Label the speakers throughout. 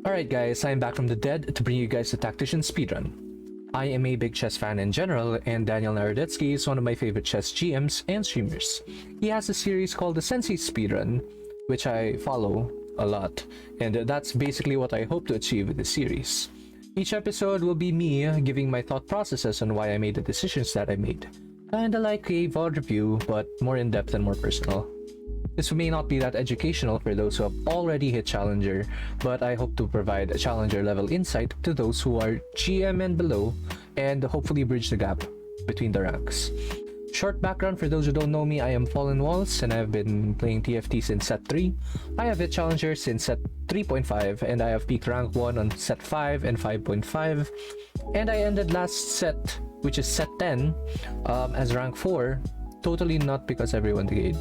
Speaker 1: Alright guys, I'm back from the dead to bring you guys the Tactician Speedrun. I am a big chess fan in general, and Daniel Naroditsky is one of my favorite chess GMs and streamers. He has a series called the Sensei Speedrun, which I follow a lot, and that's basically what I hope to achieve with this series. Each episode will be me giving my thought processes on why I made the decisions that I made. Kinda like a VOD review, but more in-depth and more personal. This may not be that educational for those who have already hit Challenger, but I hope to provide a Challenger level insight to those who are GM and below, and hopefully bridge the gap between the ranks. Short background for those who don't know me, I am Fallenwallstv and I have been playing TFT since set 3. I have hit Challenger since set 3.5 and I have peaked rank 1 on set 5 and 5.5, and I ended last set, which is set 10, as rank 4, totally not because everyone decayed.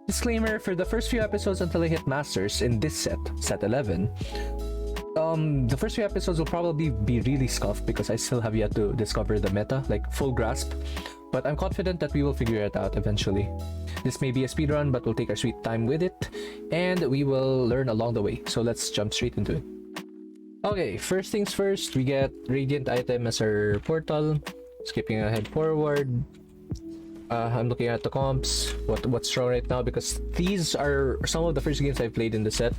Speaker 1: Disclaimer, for the first few episodes until I hit Masters in this set 11, the first few episodes will probably be really scuffed because I still have yet to discover the meta, like full grasp, but I'm confident that we will figure it out eventually. This may be a speedrun, but we'll take our sweet time with it, and we will learn along the way, so let's jump straight into it. Okay, first things first, we get Radiant item as our portal, skipping ahead forward. I'm looking at the comps, what's strong right now, because these are some of the first games I've played in the set,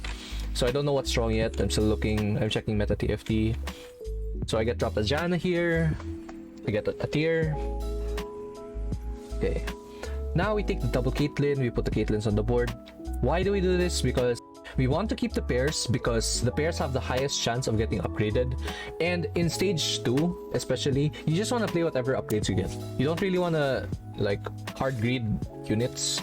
Speaker 1: so I don't know what's strong yet. I'm still looking, I'm checking meta TFT. So I get dropped as Janna here, I get a tier. Okay, now we take the double Caitlyn, we put the Caitlyn's on the board. Why do we do this? Because we want to keep the pairs, because the pairs have the highest chance of getting upgraded, and in stage 2 especially, you just want to play whatever upgrades you get. You don't really want to like hard greed units.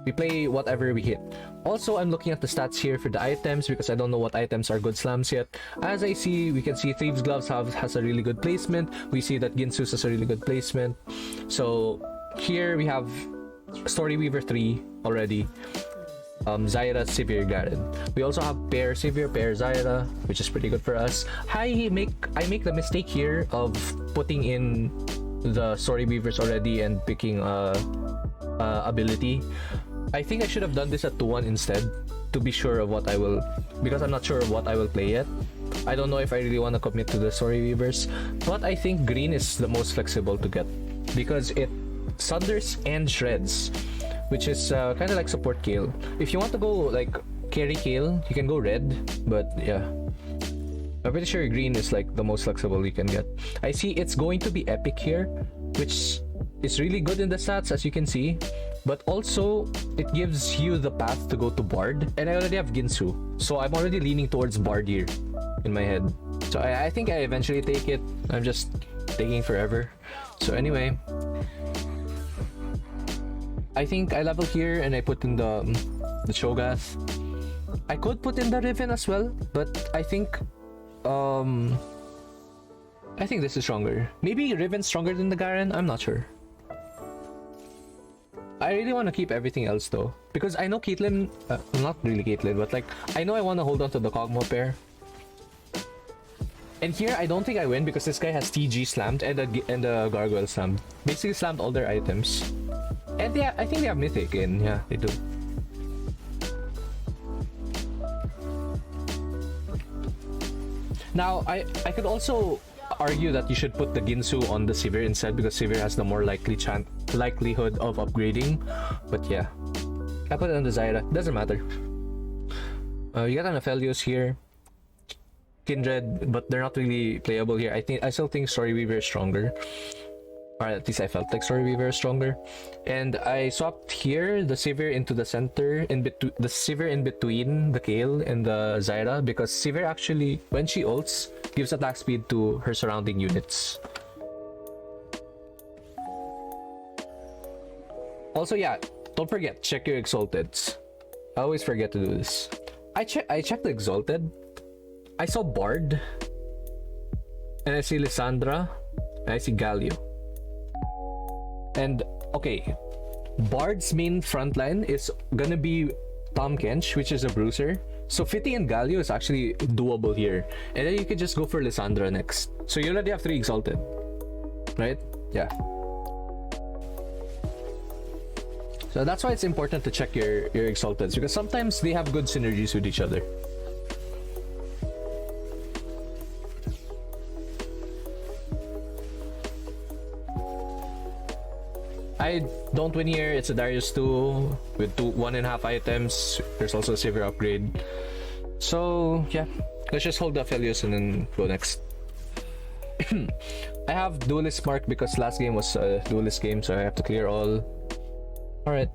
Speaker 1: We play whatever we hit. Also, I'm looking at the stats here for the items because I don't know what items are good slams yet. As I see, we can see Thieves Gloves has a really good placement. We see that Ginsu's has a really good placement. So here we have Story Weaver 3 already. Zyra, Sivir, Garen. We also have pair Sivir, pair Zyra, which is pretty good for us. I make the mistake here of putting in the Story Weavers already and picking ability. I think I should have done this at 2-1 instead to be sure of what I will, because I'm not sure of what I will play yet. I don't know if I really want to commit to the Story Weavers, but I think green is the most flexible to get because it sunders and shreds, which is kind of like support Kale. If you want to go like carry Kale, you can go red, but yeah, I'm pretty sure green is like the most flexible you can get. I see it's going to be epic here, which is really good in the stats as you can see, but also it gives you the path to go to Bard, and I already have Ginsu, so I'm already leaning towards Bard here in my head. So I think I eventually take it. I'm just taking forever. So anyway, I think I level here and I put in the Shogath. I could put in the Riven as well, but I think this is stronger. Maybe Riven's stronger than the Garen, I'm not sure. I really want to keep everything else though, because I know Caitlyn, not really Caitlyn, but like I know I want to hold on to the Kog'Maw pair. And here I don't think I win because this guy has TG slammed and a Gargoyle slammed. Basically slammed all their items. And yeah, I think they have Mythic in, yeah, they do. Now, I could also argue that you should put the Ginsu on the Sivir instead because Sivir has the more likelihood of upgrading. But yeah, I put it on the Zyra, doesn't matter. You got an Aphelios here. Kindred, but they're not really playable here. I still think Story Weaver is stronger. Or at least I felt like Story Weaver is stronger. And I swapped here the Sivir into the center, the Sivir in between the Kale and the Zyra, because Sivir actually, when she ults, gives attack speed to her surrounding units. Also, yeah, don't forget, check your Exalteds. I always forget to do this. I checked the Exalted. I saw Bard, and I see Lissandra, and I see Galio. And okay, Bard's main frontline is gonna be Tahm Kench, which is a bruiser. So Fitty and Galio is actually doable here. And then you can just go for Lissandra next. So you already have 3 Exalted, right? Yeah. So that's why it's important to check your Exalteds, because sometimes they have good synergies with each other. I don't win here. It's a Darius 2 with 1.5 items. There's also a Savior upgrade. So yeah, let's just hold the Aphelios and then go next. I have Duelist mark because last game was a Duelist game, so I have to clear all. Alright.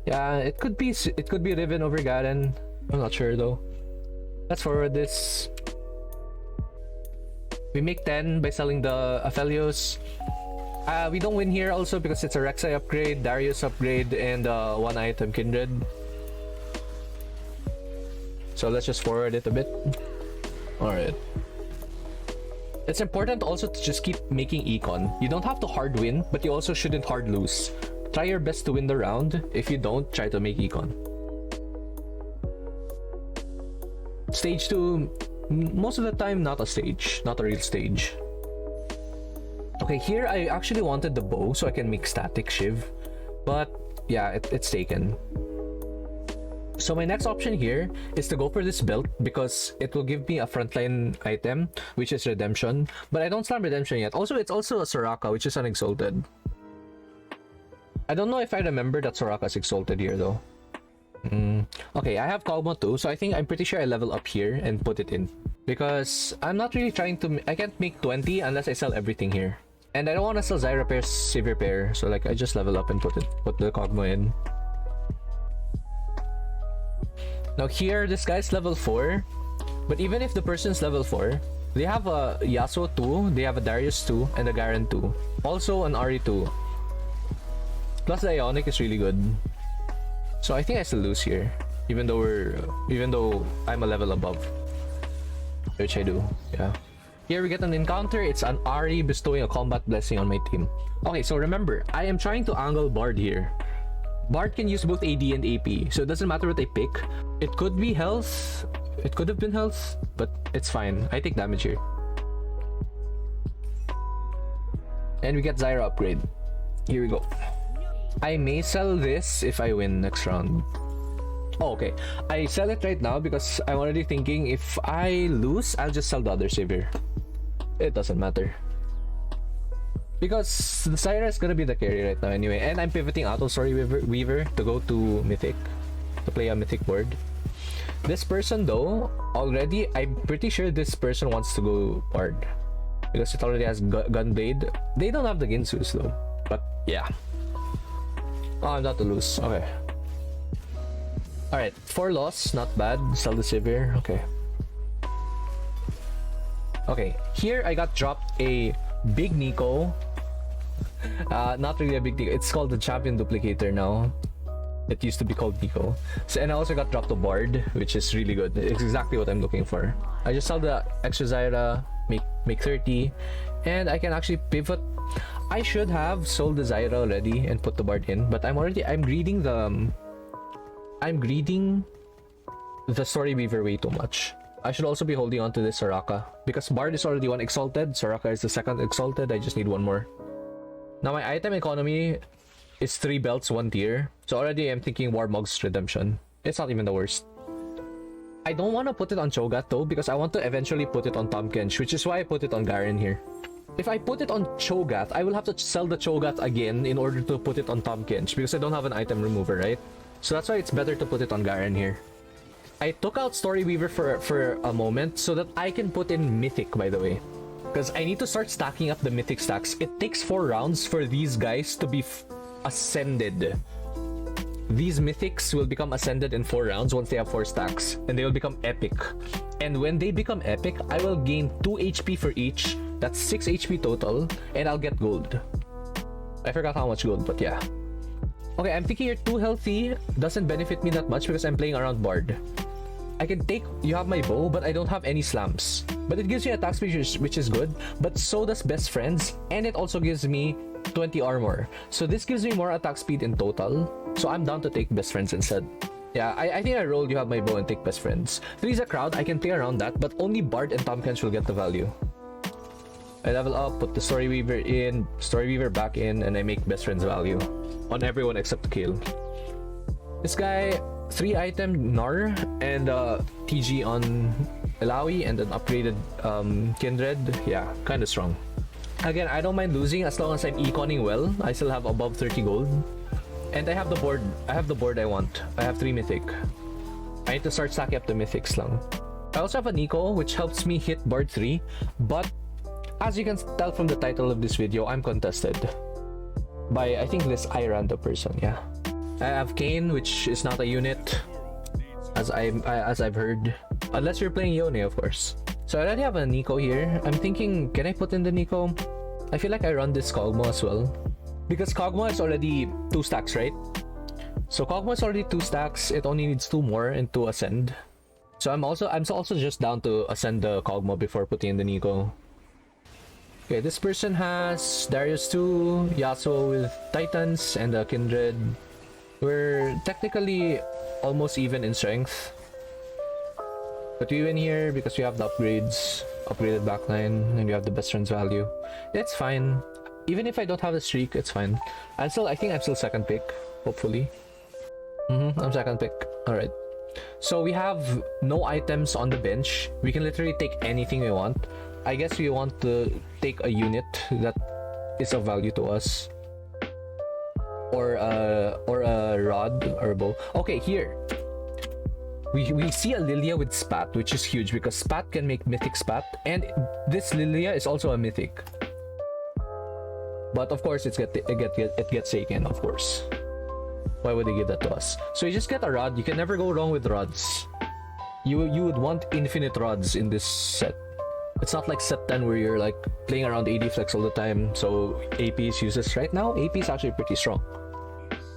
Speaker 1: Yeah, it could be Riven over Garen. I'm not sure though. Let's forward this. We make 10 by selling the Aphelios. We don't win here also because it's a Rek'Sai upgrade, Darius upgrade, and 1 item Kindred. So let's just forward it a bit. Alright. It's important also to just keep making econ. You don't have to hard win, but you also shouldn't hard lose. Try your best to win the round. If you don't, try to make econ. Stage 2, most of the time not a stage, not a real stage. Okay, here I actually wanted the bow so I can make static Shiv, but yeah, it's taken. So my next option here is to go for this belt because it will give me a frontline item, which is Redemption, but I don't slam Redemption yet. Also, it's also a Soraka, which is an Exalted. I don't know if I remember that Soraka's Exalted here though. Okay, I have Kog'Maw too, so I'm pretty sure I level up here and put it in. Because I'm not really trying to... I can't make 20 unless I sell everything here. And I don't want to sell Zyra pair, Sivir pair, so like I just level up and put the Kog'Maw in. Now here, this guy's level 4. But even if the person's level 4, they have a Yasuo 2, they have a Darius 2, and a Garen 2. Also an Ahri 2. Plus the Ionic is really good. So I think I still lose here, even though I'm a level above, which I do. Yeah. Here we get an encounter. It's an Ahri bestowing a combat blessing on my team. Okay, so remember, I am trying to angle Bard here. Bard can use both AD and AP, so it doesn't matter what I pick. It could be health. It could have been health, but it's fine. I take damage here. And we get Zyra upgrade. Here we go. I may sell this if I win next round. Oh, okay. I sell it right now because I'm already thinking if I lose, I'll just sell the other Savior. It doesn't matter. Because the Zyra is gonna be the carry right now anyway. And I'm pivoting out of Story Weaver to go to Mythic. To play a Mythic board. This person though, already, I'm pretty sure this person wants to go Bard. Because it already has Gunblade. They don't have the Ginsus though. But yeah. Oh, I'm not to lose. Okay. Alright, 4 loss, not bad. Sell the Sivir. Okay. Okay, here I got dropped a big Nico. Not really a big Nico. It's called the Champion Duplicator now. It used to be called Nico. So, and I also got dropped a Bard, which is really good. It's exactly what I'm looking for. I just sell the extra Zyra, make 30, and I can actually pivot. I should have sold the Zyra already and put the Bard in, but I'm greeding the Story Weaver way too much. I should also be holding on to this Soraka because Bard is already 1 Exalted, Soraka is the 2nd Exalted. I just need 1 more. Now my item economy is 3 belts, 1 tier, so already I'm thinking Warmog's Redemption. It's not even the worst. I don't want to put it on Cho'Gath though because I want to eventually put it on Tahm Kench, which is why I put it on Garen here. If I put it on Cho'Gath, I will have to sell the Cho'Gath again in order to put it on Tahm Kench because I don't have an item remover, right? So that's why it's better to put it on Garen here. I took out Story Weaver for a moment so that I can put in Mythic, by the way. Because I need to start stacking up the Mythic stacks. It takes 4 rounds for these guys to be ascended. These Mythics will become ascended in 4 rounds once they have 4 stacks. And they will become epic. And when they become epic, I will gain 2 HP for each. That's 6 HP total. And I'll get gold. I forgot how much gold, but yeah. Okay, I'm thinking you're too healthy. Doesn't benefit me that much because I'm playing around Bard. I can take... You have my bow, but I don't have any slams. But it gives me attack speed, which is good. But so does Best Friends. And it also gives me 20 armor. So this gives me more attack speed in total. So I'm down to take Best Friends instead. Yeah, I think I rolled You Have My Bow and take Best Friends. 3 is a crowd. I can play around that. But only Bard and Tahm Kench will get the value. I level up, put the Story Weaver in, Story Weaver back in, and I make Best Friends value. On everyone except Kill. This guy, 3 item Gnar and TG on Ilaoi and an upgraded Kindred. Yeah, kinda strong. Again, I don't mind losing as long as I'm econing well. I still have above 30 gold. And I have the board. I have the board I want. I have 3 mythic. I need to start stacking up the mythics lang. I also have a Nico, which helps me hit Bard 3. But as you can tell from the title of this video, I'm contested by, I think, this random person. Yeah. I have Kane, which is not a unit, as I've heard. Unless you're playing Yone, of course. So I already have a Nico here. I'm thinking, can I put in the Nico? I feel like I run this Kog'Maw as well. Because Kog'Maw is already 2 stacks, right? So Kog'Maw is already 2 stacks. It only needs 2 more and to ascend. So I'm also just down to ascend the Kog'Maw before putting in the Nico. Okay, this person has Darius 2, Yasuo with Titans, and a Kindred. We're technically almost even in strength. But we win here because we have the upgrades, upgraded backline, and we have the best friends value. It's fine. Even if I don't have a streak, it's fine. I think I'm still second pick, hopefully. I'm second pick. Alright. So we have no items on the bench. We can literally take anything we want. I guess we want to take a unit that is of value to us. Or a rod or a bow. Okay, here. We see a Lilia with Spat, which is huge because Spat can make Mythic Spat. And this Lilia is also a Mythic. But of course, it gets taken, of course. Why would they give that to us? So you just get a rod. You can never go wrong with rods. You would want infinite rods in this set. It's not like set 10 where you're like playing around AD flex all the time. So AP is useless. Right now, AP is actually pretty strong.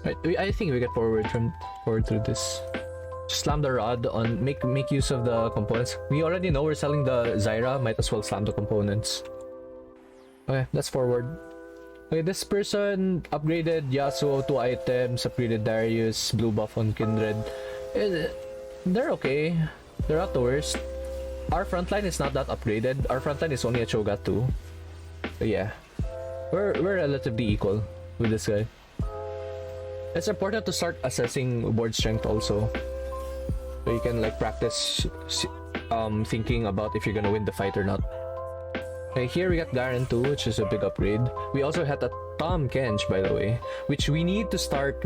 Speaker 1: Right, I think we get forward through this. Just slam the rod on. Make use of the components. We already know we're selling the Zyra. Might as well slam the components. Okay, let's forward. Okay, this person upgraded Yasuo 2 items, upgraded Darius, blue buff on Kindred. They're okay. They're not the worst. Our frontline is not that upgraded. Our frontline is only a Cho'Gath 2. But yeah, we're relatively equal with this guy. It's important to start assessing board strength also, so you can like practice thinking about if you're gonna win the fight or not. Okay, here we got Garen 2, which is a big upgrade. We also had a Tahm Kench, by the way, which we need to start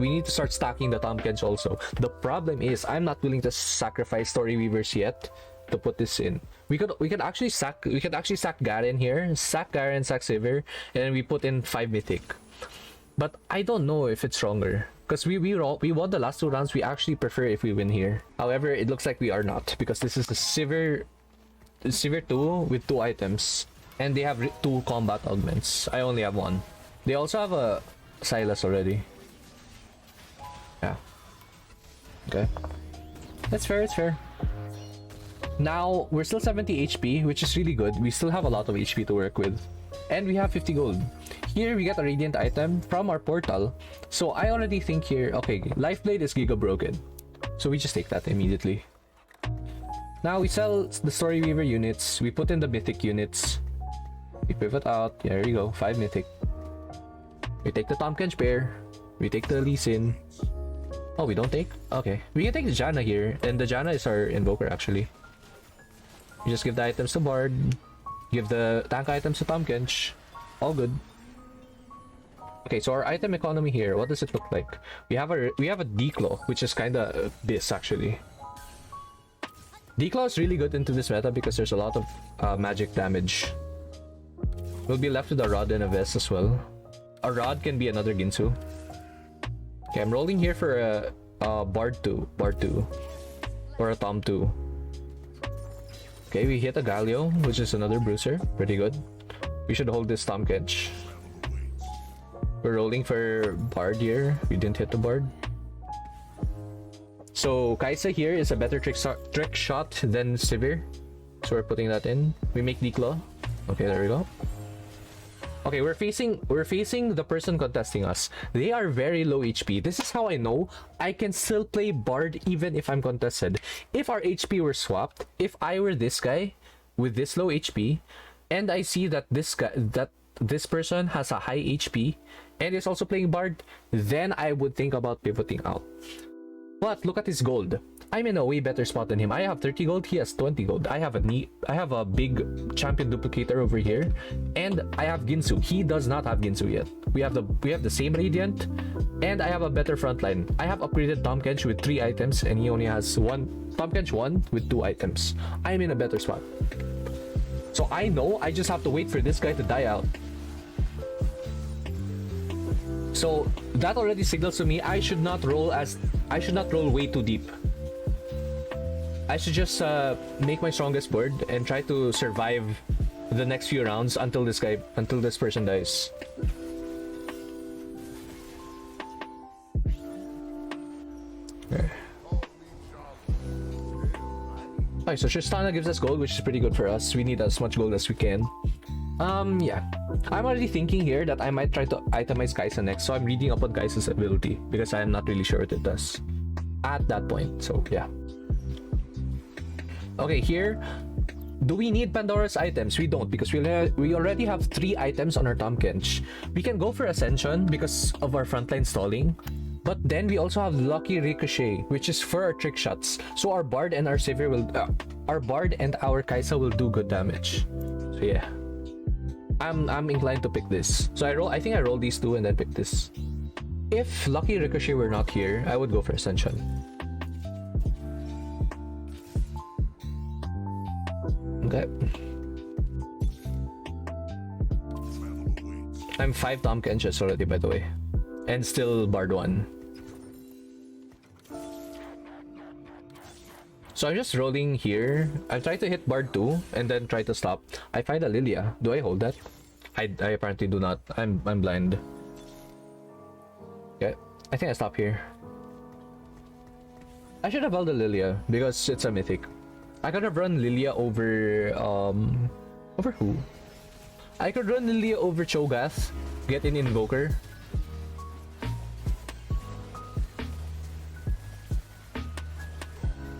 Speaker 1: stacking the Tahm Kench also. The problem is I'm not willing to sacrifice Story Weavers yet to put this in. We could actually sack Garen here, sack Sivir, and then we put in 5 mythic. But I don't know if it's stronger. Because we won the last 2 rounds. We actually prefer if we win here. However, it looks like we are not, because this is the Sivir 2 with 2 items. And they have 2 combat augments. I only have 1. They also have a Sylas already. Yeah. Okay. That's fair, it's fair. Now, we're still 70 HP, which is really good. We still have a lot of HP to work with. And we have 50 gold. Here, we get a Radiant item from our portal. So, I already think here, okay, Lifeblade is Giga Broken. So, we just take that immediately. Now, we sell the Story Weaver units. We put in the Mythic units. We pivot out. There you go. 5 mythic. We take the Tahm Kench pair. We take the Lee Sin. Oh, we don't take? Okay. We can take the Janna here. And the Janna is our invoker actually. We just give the items to Bard. Give the tank items to Tahm Kench. All good. Okay, so our item economy here, what does it look like? We have a Declaw, which is kinda this actually. Declaw is really good into this meta because there's a lot of magic damage. We'll be left with a Rod and a Vest as well. A Rod can be another Ginsu. Okay, I'm rolling here for a Bard 2. Or a Tahm 2. Okay, we hit a Galio, which is another Bruiser. Pretty good. We should hold this Tahm Kench. We're rolling for Bard here. We didn't hit the Bard. So Kai'Sa here is a better trick shot than Sivir. So we're putting that in. We make Declaw. Okay, there we go. Okay, we're facing the person contesting us. They are very low HP. This is how I know I can still play Bard even if I'm contested. If our HP were swapped, if I were this guy with this low HP, and I see that this person has a high HP and is also playing Bard, then I would think about pivoting out. But look at his gold. I'm in a way better spot than him. I have 30 gold, he has 20 gold. I have a big champion duplicator over here, and I have Ginsu. He does not have Ginsu yet. We have the same Radiant, and I have a better frontline. I have upgraded Tahm Kench with 3 items, and he only has one Tahm Kench 1 with 2 items. I'm in a better spot. So I know I just have to wait for this guy to die out. So that already signals to me I should not roll way too deep. I should just make my strongest board and try to survive the next few rounds until this person dies. Okay, so Tristana gives us gold, which is pretty good for us. We need as much gold as we can. Yeah. I'm already thinking here that I might try to itemize Kaisa next, so I'm reading up on Kaisa's ability because I'm not really sure what it does at that point, so yeah. Okay, here, do we need Pandora's items? We don't, because we already have 3 items on our Tahm Kench. We can go for Ascension because of our frontline stalling, but then we also have Lucky Ricochet, which is for our trick shots. So our Bard and our Savior will, our Bard and our Kaisa will do good damage. So yeah, I'm inclined to pick this. So I think I roll these 2 and then pick this. If Lucky Ricochet were not here, I would go for Ascension. Okay. I'm 5 Tahm Kenches already, by the way. And still Bard 1. So I'm just rolling here. I'll try to hit Bard 2 and then try to stop. I find a Lilia. Do I hold that? I apparently do not. I'm blind. Okay. I think I stop here. I should have held a Lilia because it's a mythic. I could have run Lilia over over who? I could run Lilia over Cho'Gath, get an Invoker.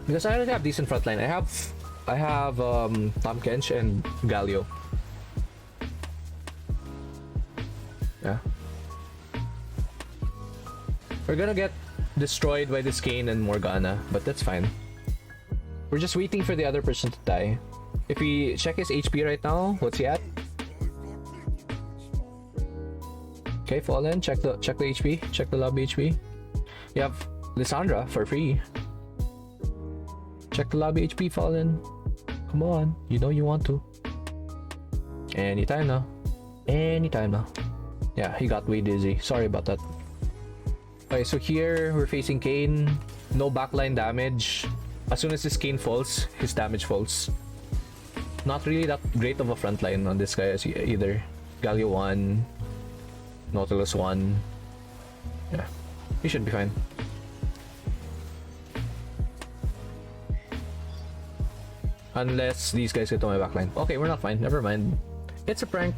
Speaker 1: Because I already have decent frontline. I have Tahm Kench and Galio. Yeah. We're gonna get destroyed by this Kayn and Morgana, but that's fine. We're just waiting for the other person to die. If we check his HP right now, what's he at? Okay, Fallen, check the HP, check the lobby HP. You have Lissandra for free. Check the lobby HP, Fallen. Come on, you know you want to. Anytime now. Anytime now. Yeah, he got way dizzy. Sorry about that. Okay, so here we're facing Kayn. No backline damage. As soon as this Kayn falls, his damage falls. Not really that great of a frontline on this guy either. Galio 1, Nautilus 1. Yeah, he should be fine. Unless these guys get on my backline. Okay, we're not fine. Never mind. It's a prank.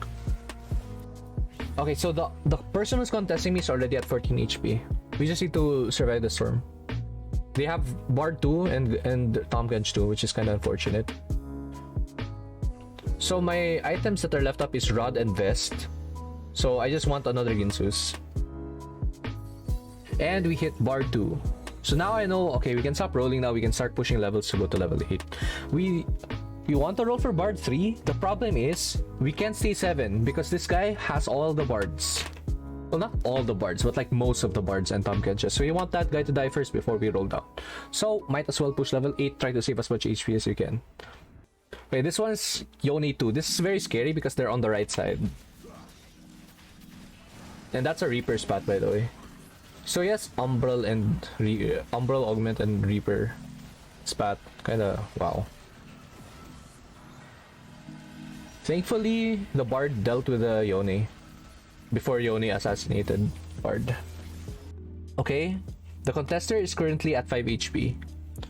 Speaker 1: Okay, so the person who's contesting me is already at 14 HP. We just need to survive the storm. They have Bard 2 and Tahm Kench 2, which is kind of unfortunate. So my items that are left up is Rod and Vest. So I just want another Ginsus. And we hit Bard 2. So now I know, okay, we can stop rolling now. We can start pushing levels to go to level 8. We want to roll for Bard 3. The problem is, we can't stay 7 because this guy has all the Bards. Well, not all the Bards, but like most of the Bards and Tahm Kenches. So you want that guy to die first before we roll down. So might as well push level 8, try to save as much HP as you can. Okay, this one's Yone 2. This is very scary because they're on the right side. And that's a Reaper spot, by the way. So yes, Umbral and Umbral, Augment, and Reaper spat. Kinda wow. Thankfully, the Bard dealt with the Yone before Yone assassinated Bard. Okay, the contester is currently at 5 HP.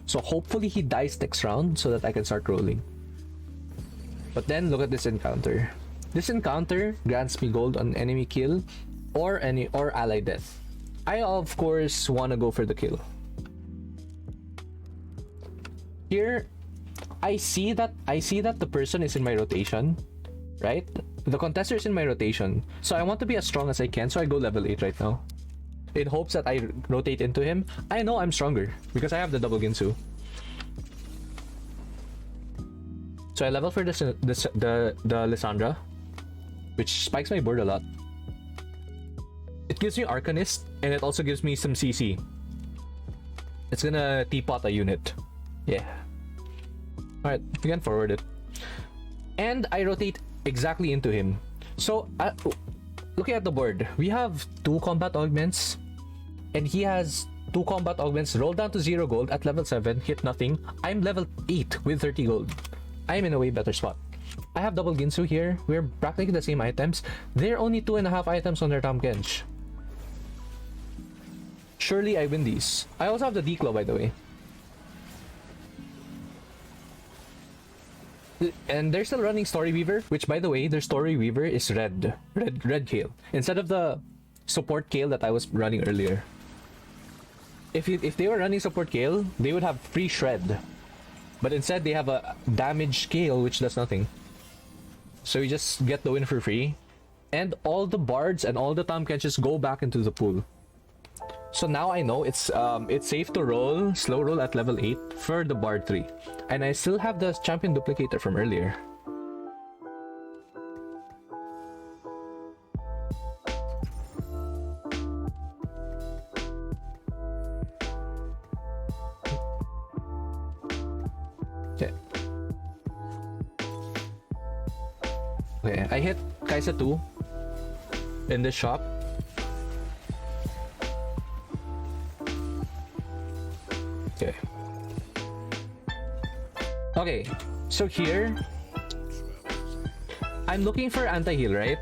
Speaker 1: So hopefully he dies next round so that I can start rolling. But then look at this encounter. This encounter grants me gold on enemy kill or ally death. I of course wanna go for the kill. Here I see that the person is in my rotation, right? The contester is in my rotation. So I want to be as strong as I can, so I go level 8 right now. In hopes that I rotate into him. I know I'm stronger because I have the double Ginsu. So I level for the Lysandra, which spikes my board a lot. It gives me Arcanist, and it also gives me some CC. It's gonna teapot a unit. Yeah. Alright, we can forward it. And I rotate exactly into him. So, looking at the board, we have 2 combat augments, and he has 2 combat augments. Roll down to 0 gold at level 7, hit nothing. I'm level 8 with 30 gold. I'm in a way better spot. I have double Ginsu here. We're practically the same items. They're only 2.5 items on their Tahm Kench. Surely I win these. I also have the D-Claw, by the way. And they're still running Story Weaver, which, by the way, their Story Weaver is red Kale, instead of the support Kale that I was running earlier. If they were running support Kale, they would have free shred, but instead they have a damage Kale, which does nothing. So you just get the win for free, and all the bards and all the Tahm Kenches go back into the pool. So now I know it's safe to roll slow roll at level 8 for the Bard 3. And I still have the champion duplicator from earlier. Okay. Okay, I hit Kaisa 2 in this shop. Okay. Okay, so here I'm looking for anti-heal, right?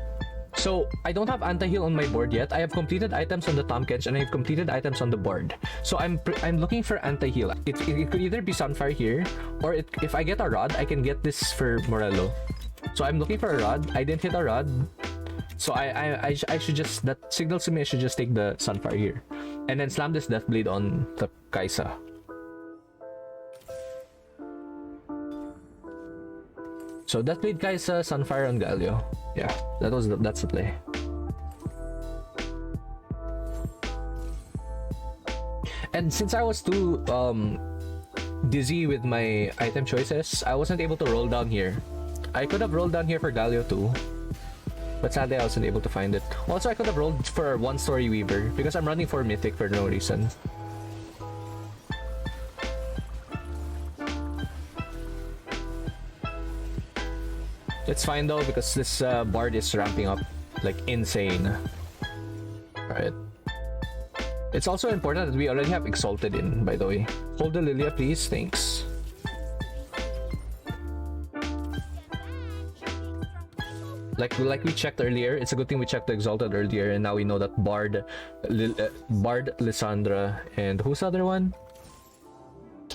Speaker 1: So I don't have anti-heal on my board yet. I have completed items on the Tahm Kench and I have completed items on the Bard. So I'm looking for anti-heal. It could either be Sunfire here, or if I get a rod, I can get this for Morello. So I'm looking for a rod. I didn't hit a rod. So I should just, that signals to me I should just take the Sunfire here. And then slam this Deathblade on the Kaisa. So Deathblade Kaisa, Sunfire on Galio. Yeah, that's the play. And since I was too dizzy with my item choices, I wasn't able to roll down here. I could have rolled down here for Galio too, but sadly I wasn't able to find it. Also, I could have rolled for 1 Story Weaver because I'm running 4 Mythic for no reason. It's fine though because this Bard is ramping up like insane. Alright. It's also important that we already have Exalted in, by the way. Hold the Lilia, please. Thanks. Like we checked earlier, it's a good thing we checked the Exalted earlier, and now we know that Bard, Lysandra, and who's the other one?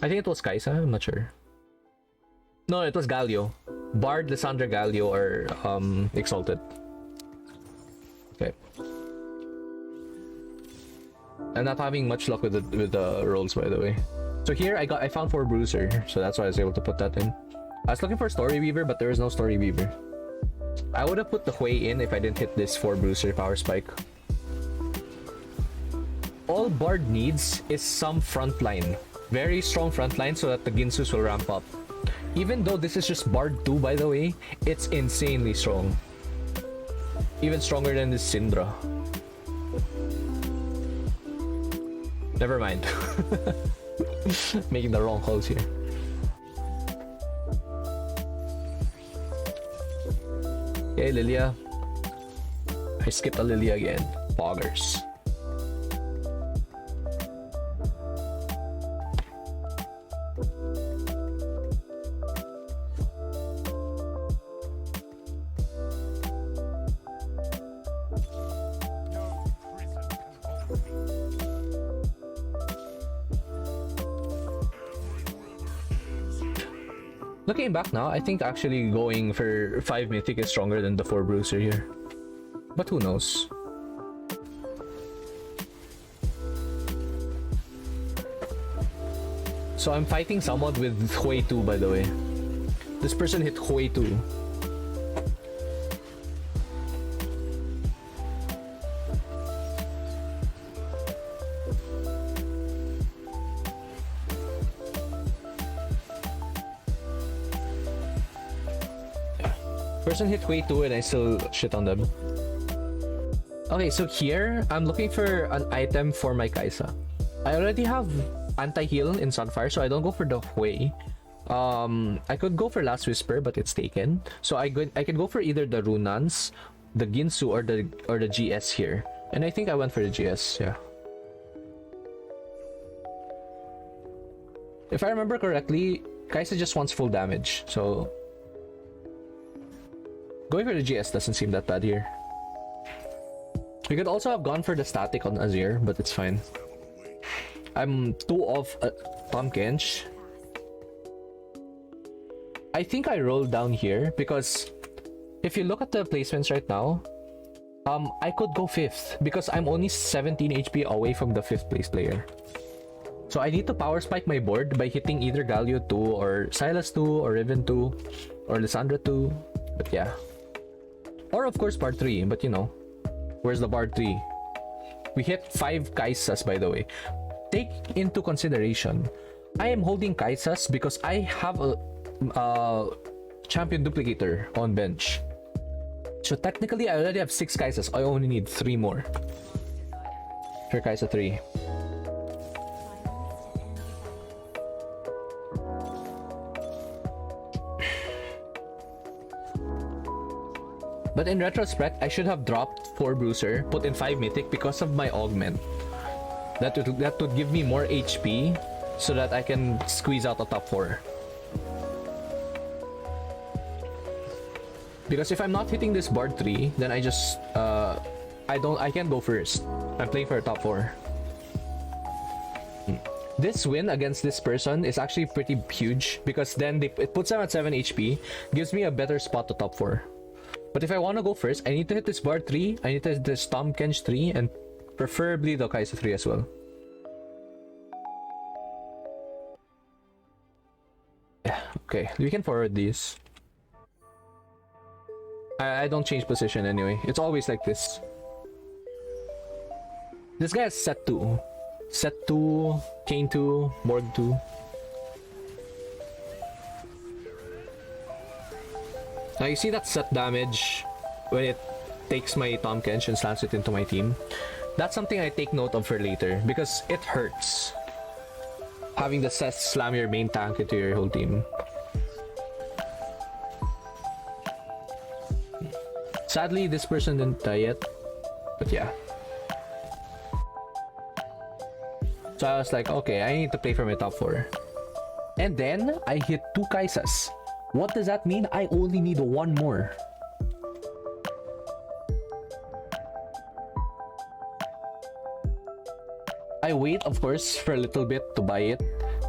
Speaker 1: I think it was Kaisa, I'm not sure. No, it was Galio. Bard, Lysandra, Galio are Exalted. Okay. I'm not having much luck with the rolls, by the way. So here I found 4 Bruiser, so that's why I was able to put that in. I was looking for Story Weaver, but there is no Story Weaver. I would have put the Hui in if I didn't hit this 4 Bruiser Power Spike. All Bard needs is some frontline. Very strong frontline so that the Ginsus will ramp up. Even though this is just Bard 2, by the way, it's insanely strong. Even stronger than this Syndra. Never mind. Making the wrong calls here. Okay, Lilia. I skipped a Lilia again. Poggers. Looking back now, I think actually going for 5 Mythic is stronger than the 4 Bruiser here. But who knows? So I'm fighting someone with Hui 2, by the way. This person hit Hui 2. Person hit way 2 and I still shit on them. Okay, so here, I'm looking for an item for my Kaisa. I already have anti-heal in Sunfire, so I don't go for the Hui. I could go for Last Whisper, but it's taken. So I could go for either the Runans, the Ginsu, or the GS here. And I think I went for the GS, yeah. If I remember correctly, Kaisa just wants full damage, so going for the GS doesn't seem that bad here. We could also have gone for the static on Azir, but it's fine. I'm 2 off Tahm Kench. I think I rolled down here because if you look at the placements right now, I could go 5th because I'm only 17 HP away from the 5th place player. So I need to power spike my board by hitting either Galio 2 or Sylas 2 or Riven 2 or Lissandra 2. But yeah. Or of course Bard 3, but you know. Where's the Bard 3? We hit 5 Kaisas, by the way. Take into consideration, I am holding Kaisas because I have a champion duplicator on bench. So technically I already have 6 Kaisas. I only need 3 more for Kaisa 3. But in retrospect, I should have dropped 4 Bruiser, put in 5 Mythic because of my Augment. That would give me more HP so that I can squeeze out a top 4. Because if I'm not hitting this Bard 3, then I just I can't go first. I'm playing for a top 4. This win against this person is actually pretty huge because then it puts them at 7 HP, gives me a better spot to top 4. But if I want to go first, I need to hit this Bard 3, I need to hit this Tahm Kench 3, and preferably the Kaisa 3 as well. Yeah, okay, we can forward these. I don't change position anyway. It's always like this. This guy has set 2. Set 2, Chain 2, Morg 2. Now you see that set damage when it takes my Tahm Kench and slams it into my team. That's something I take note of for later because it hurts having the set slam your main tank into your whole team. Sadly, this person didn't die yet, but yeah. So I was like, okay, I need to play for my top 4. And then I hit 2 Kaisas. What does that mean? I only need 1 more. I wait, of course, for a little bit to buy it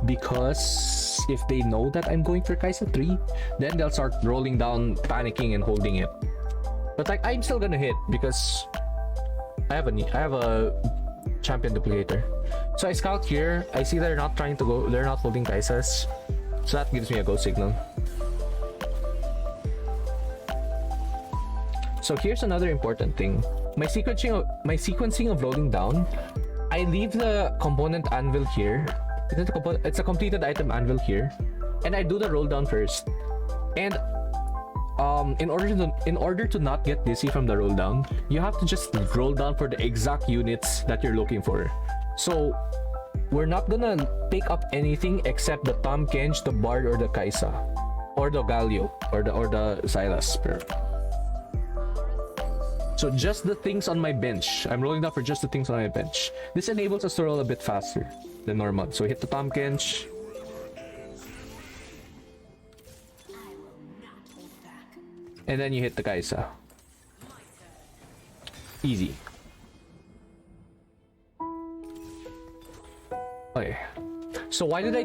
Speaker 1: because if they know that I'm going for Kaisa 3, then they'll start rolling down, panicking, and holding it. But like, I'm still gonna hit because I have a champion duplicator. So I scout here. I see they're not trying to go. They're not holding Kaisas, so that gives me a go signal. So here's another important thing. My sequencing of rolling down. I leave the component anvil here. It's a completed item anvil here, and I do the roll down first. And in order to not get dizzy from the roll down, you have to just roll down for the exact units that you're looking for. So we're not gonna pick up anything except the Tahm Kench, the Bard, or the Kaisa, or the Galio, or the Sylas. So just the things on my bench. I'm rolling down for just the things on my bench. This enables us to roll a bit faster than normal. So hit the Tahm Kench. And then you hit the Kaisa. Easy. Okay. So why did I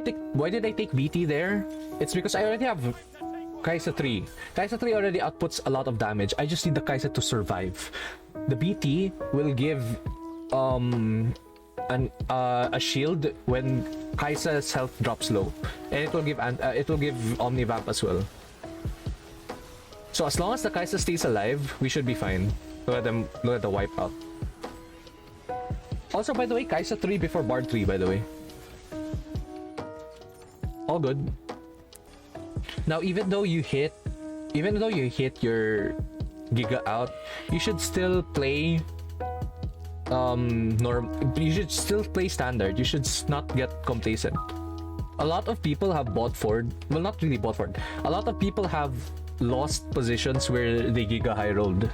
Speaker 1: take BT there? It's because I already have Kaisa 3. Kaisa 3 already outputs a lot of damage. I just need the Kaisa to survive. The BT will give a shield when Kaisa's health drops low, and it will give Omnivamp as well. So as long as the Kaisa stays alive, we should be fine. Look at the wipeout. Also, by the way, Kaisa 3 before Bard 3, by the way. All good. Now, even though you hit even though you hit your Giga out, you should still play you should still play standard. You should not get complacent. A lot of people have bought Ford. Well, not really bought Ford. A lot of people have lost positions where they Giga high rolled.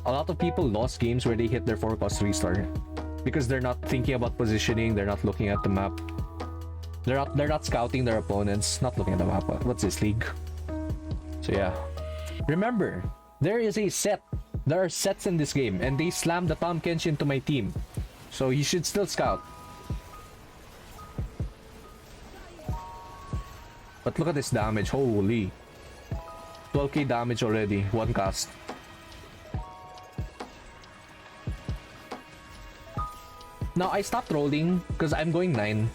Speaker 1: A lot of people lost games where they hit their 4-cost 3-star because they're not thinking about positioning. They're not looking at the map. They're not scouting their opponents. Not looking at the map. What's this league? So yeah, remember, there is a set. There are sets in this game, and they slammed the Tom Kench into my team, so you should still scout. But look at this damage, holy. 12k damage already, one cast. Now I stopped rolling because I'm going 9.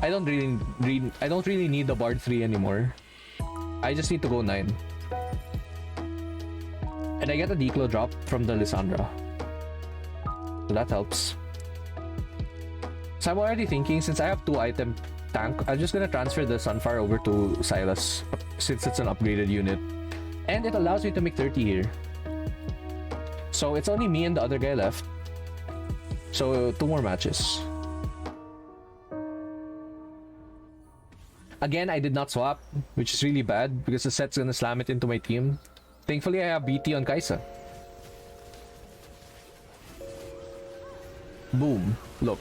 Speaker 1: I don't really need the Bard 3 anymore. I just need to go 9. And I get a declo drop from the Lysandra. So that helps. So I'm already thinking, since I have 2-item tank, I'm just gonna transfer the Sunfire over to Silas, since it's an upgraded unit. And it allows me to make 30 here. So it's only me and the other guy left. So 2 more matches. Again, I did not swap, which is really bad because the set's gonna slam it into my team. Thankfully, I have BT on Kaisa. Boom. Look.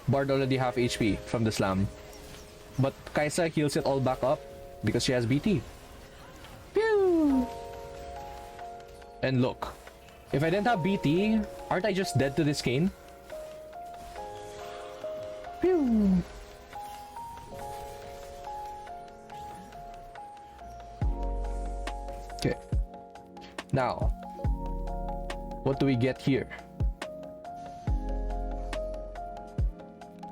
Speaker 1: Bard already half HP from the slam. But Kaisa heals it all back up because she has BT. Pew! And look. If I didn't have BT, aren't I just dead to this cane? Pew! Okay. Now, what do we get here?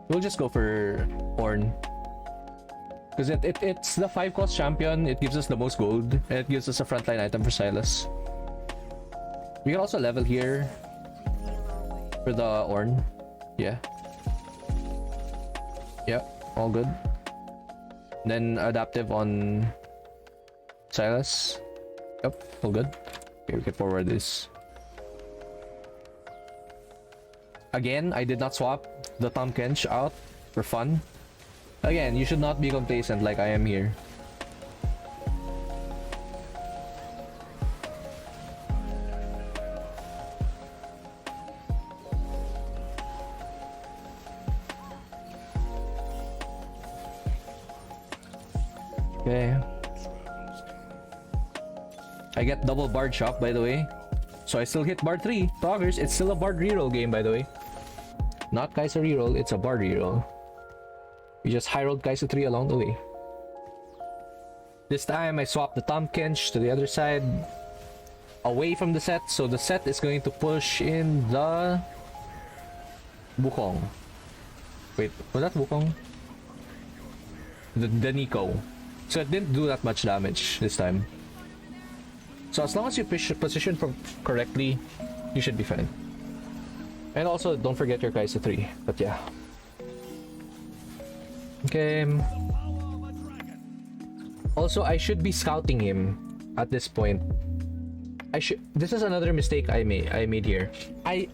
Speaker 1: We'll just go for Ornn. Because it's the 5-cost champion, it gives us the most gold, and it gives us a frontline item for Silas. We can also level here for the Ornn. Yeah. Yeah, all good. Then adaptive on Silas. Yep, all good. Okay, we can forward this. Again, I did not swap the Tom Kench out for fun. Again, you should not be complacent like I am here. Okay. I get double Bard Shock, by the way. So I still hit Bard 3. Progress, it's still a Bard Reroll game, by the way. Not Kaisa Reroll, it's a Bard Reroll. We just high rolled Kaisa 3 along the way. This time I swapped the Tom Kench to the other side. Away from the set, so the set is going to push in the Wukong. Wait, was that Wukong? The Nico. So it didn't do that much damage this time. So as long as you position correctly, you should be fine. And also, don't forget your Kaisa 3. But yeah. Okay. Also, I should be scouting him at this point. This is another mistake I made here.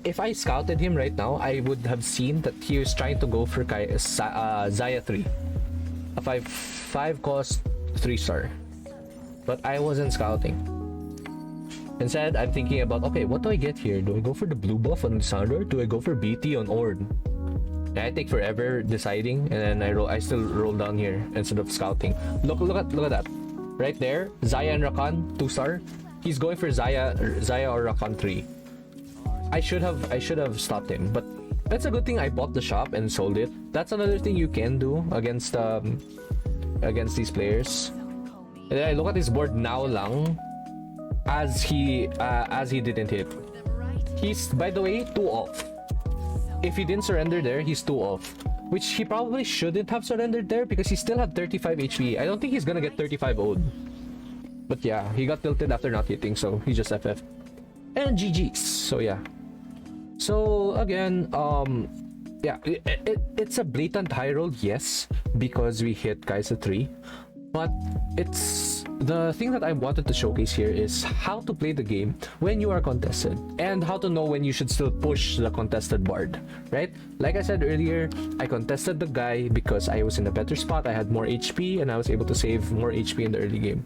Speaker 1: If I scouted him right now, I would have seen that he was trying to go for Xayah 3. A 5 cost 3-star. But I wasn't scouting. Instead, I'm thinking about, okay, what do I get here? Do I go for the blue buff on Lysandra, or do I go for BT on Ornn? And I take forever deciding, and then I still roll down here instead of scouting. Look at that. Right there, Xayah and Rakan 2-star. He's going for Xayah or Rakan 3. I should have stopped him, but that's a good thing I bought the shop and sold it. That's another thing you can do against these players. And then I look at his board now lang. As he didn't hit. He's, by the way, 2 off. If he didn't surrender there, he's 2 off. Which he probably shouldn't have surrendered there because he still had 35 HP. I don't think he's gonna get 35 ode. But yeah, he got tilted after not hitting, so he just FF. And GG's. So yeah. So again, yeah, it's a blatant high roll, yes, because we hit Kaisa 3. But it's the thing that I wanted to showcase here is how to play the game when you are contested, and how to know when you should still push the contested bard, right? Like I said earlier, I contested the guy because I was in a better spot, I had more HP, and I was able to save more HP in the early game.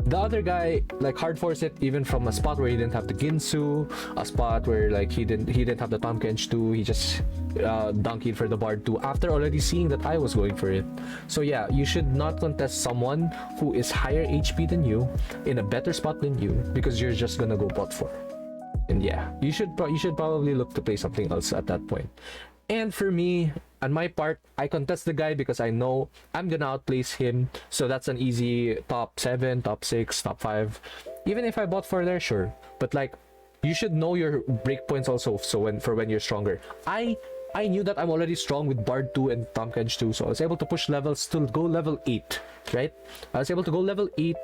Speaker 1: The other guy like hard forced it even from a spot where he didn't have the Ginsu, a spot where like he didn't have the Taumkench 2, he just donkeyed for the Bard 2 after already seeing that I was going for it. So yeah, you should not contest someone who is higher HP than you in a better spot than you, because you're just gonna go bot 4. And yeah, you should probably look to play something else at that point. And for me, on my part, I contest the guy because I know I'm gonna outplace him, so that's an easy top 7, top 6, top 5. Even if I bought for there, sure, but like, you should know your breakpoints also, so when you're stronger. I knew that I'm already strong with Bard 2 and Taumkench 2, so I was able to push levels to go level 8, right? I was able to go level 8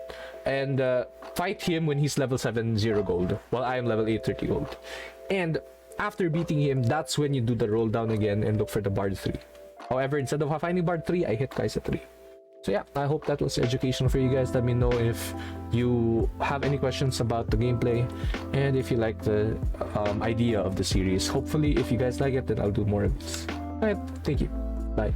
Speaker 1: and fight him when he's level 7 0 gold, while I am level 8 30 gold. And after beating him, that's when you do the roll down again and look for the Bard 3. However, instead of finding Bard 3, I hit Kaisa 3. So yeah, I hope that was educational for you guys. Let me know if you have any questions about the gameplay, and if you like the idea of the series. Hopefully, if you guys like it, then I'll do more of this. Alright, thank you. Bye.